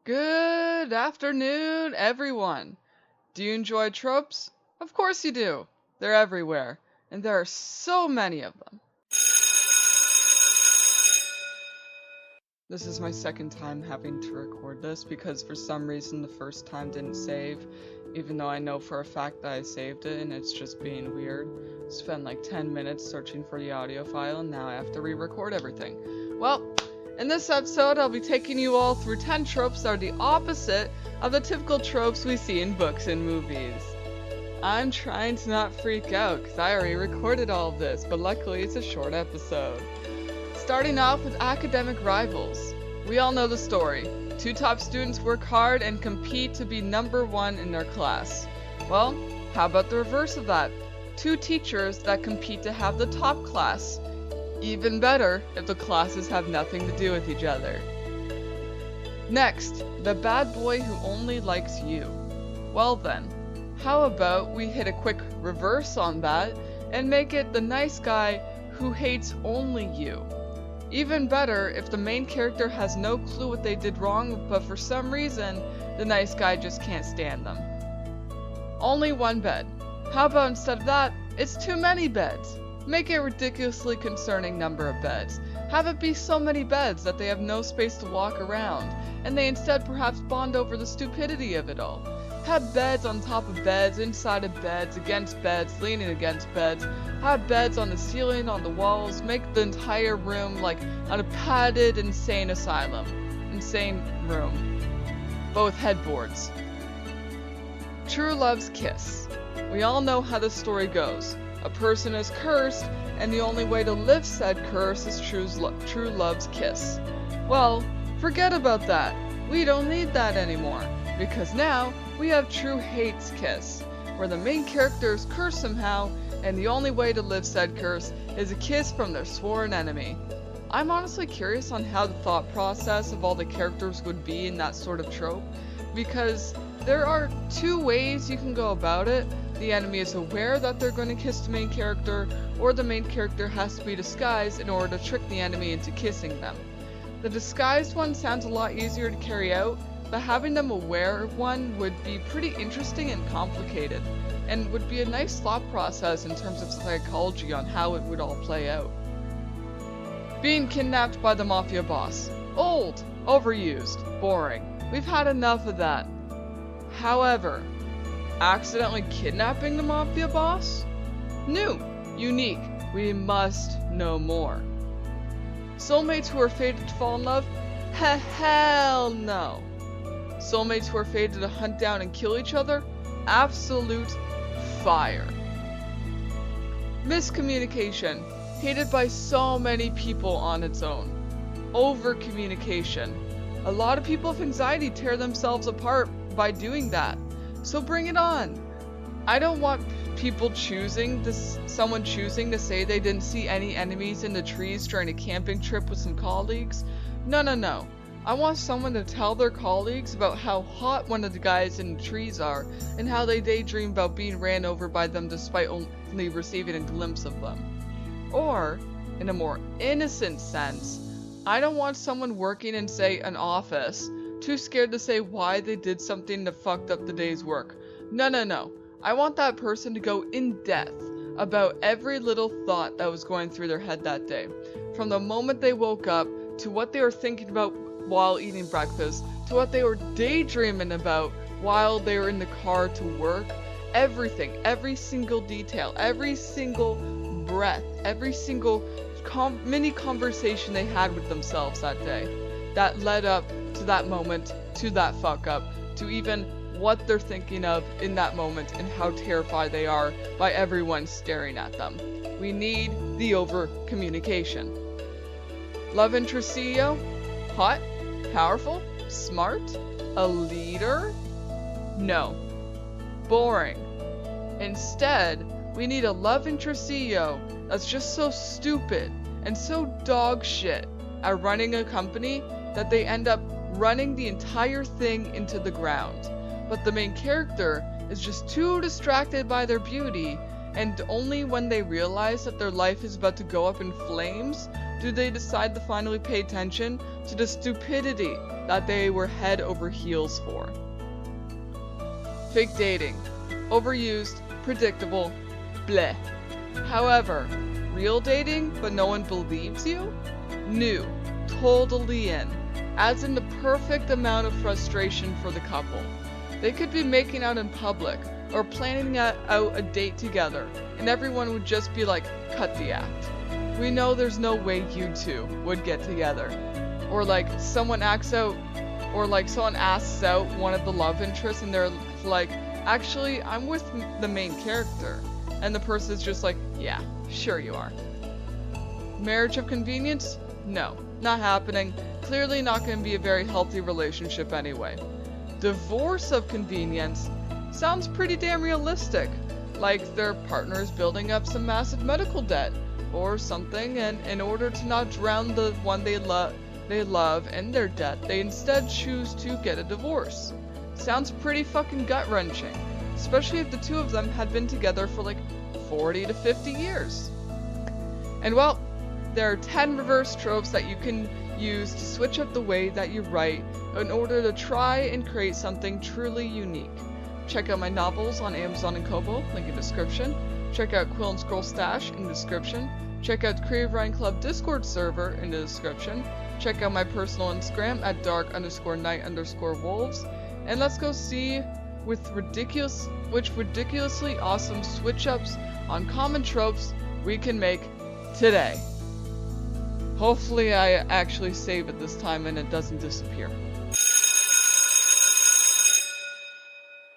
Good afternoon, everyone. Do you enjoy tropes? Of course you do. They're everywhere, and there are so many of them. This is my second time having to record this because for some reason the first time didn't save, even though I know for a fact that I saved it and it's just being weird. Spent like 10 minutes searching for the audio file and now I have to re-record everything. Well, in this episode I'll be taking you all through 10 tropes that are the opposite of the typical tropes we see in books and movies. I'm trying to not freak out because I already recorded all of this, but luckily it's a short episode. Starting off with academic rivals. We all know the story. Two top students work hard and compete to be number one in their class. Well, how about the reverse of that? Two teachers that compete to have the top class. Even better if the classes have nothing to do with each other. Next, the bad boy who only likes you. Well then, how about we hit a quick reverse on that and make it the nice guy who hates only you. Even better if the main character has no clue what they did wrong, but for some reason, the nice guy just can't stand them. Only one bed. How about instead of that, it's too many beds. Make a ridiculously concerning number of beds. Have it be so many beds that they have no space to walk around, and they instead perhaps bond over the stupidity of it all. Have beds on top of beds, inside of beds, against beds, leaning against beds. Have beds on the ceiling, on the walls. Make the entire room like a padded insane asylum. Insane room. Both headboards. True love's kiss. We all know how this story goes. A person is cursed, and the only way to lift said curse is true love's kiss. Well, forget about that. We don't need that anymore, because now we have true hate's kiss, where the main character is cursed somehow, and the only way to live said curse is a kiss from their sworn enemy. I'm honestly curious on how the thought process of all the characters would be in that sort of trope, because there are two ways you can go about it. The enemy is aware that they're going to kiss the main character, or the main character has to be disguised in order to trick the enemy into kissing them. The disguised one sounds a lot easier to carry out, but having them aware of one would be pretty interesting and complicated, and would be a nice thought process in terms of psychology on how it would all play out. Being kidnapped by the mafia boss. Old, overused, boring. We've had enough of that. However, accidentally kidnapping the mafia boss? New, unique, we must know more. Soulmates who are fated to fall in love? Hell no. Soulmates who are fated to hunt down and kill each other? Absolute fire. Miscommunication, hated by so many people on its own. Over-communication. A lot of people with anxiety tear themselves apart by doing that. So bring it on. I don't want someone choosing to say they didn't see any enemies in the trees during a camping trip with some colleagues. No. I want someone to tell their colleagues about how hot one of the guys in the trees are, and how they daydream about being ran over by them despite only receiving a glimpse of them. Or, in a more innocent sense, I don't want someone working in, say, an office, too scared to say why they did something that fucked up the day's work. No. I want that person to go in depth about every little thought that was going through their head that day. From the moment they woke up, to what they were thinking about while eating breakfast, to what they were daydreaming about while they were in the car to work. Everything, every single detail, every single breath, every single mini conversation they had with themselves that day, that led up to that moment, to that fuck up, to even what they're thinking of in that moment and how terrified they are by everyone staring at them. We need the over communication. Love interest CEO? Hot? Powerful? Smart? A leader? No. Boring. Instead, we need a love interest CEO that's just so stupid and so dog shit at running a company that they end up running the entire thing into the ground. But the main character is just too distracted by their beauty, and only when they realize that their life is about to go up in flames do they decide to finally pay attention to the stupidity that they were head over heels for. Fake dating. Overused, predictable, bleh. However, real dating but no one believes you? New, totally in. Adds in the perfect amount of frustration for the couple. They could be making out in public or planning out a date together, and everyone would just be like, cut the act. We know there's no way you two would get together. Or like someone asks out one of the love interests and they're like, actually, I'm with the main character. And the person's just like, yeah, sure you are. Marriage of convenience? No, not happening. Clearly not going to be a very healthy relationship anyway. Divorce of convenience sounds pretty damn realistic. Like their partner is building up some massive medical debt or something, and in order to not drown the one they love in their debt, they instead choose to get a divorce. Sounds pretty fucking gut-wrenching, especially if the two of them had been together for like 40 to 50 years. And well, there are 10 reverse tropes that you can use to switch up the way that you write in order to try and create something truly unique. Check out my novels on Amazon and Kobo, link in description. Check out Quill and Scroll Stash in the description. Check out the Creative Writing Club Discord server in the description. Check out my personal Instagram at dark_night_wolves. And let's go see which ridiculously awesome switch ups on common tropes we can make today. Hopefully I actually save it this time and it doesn't disappear.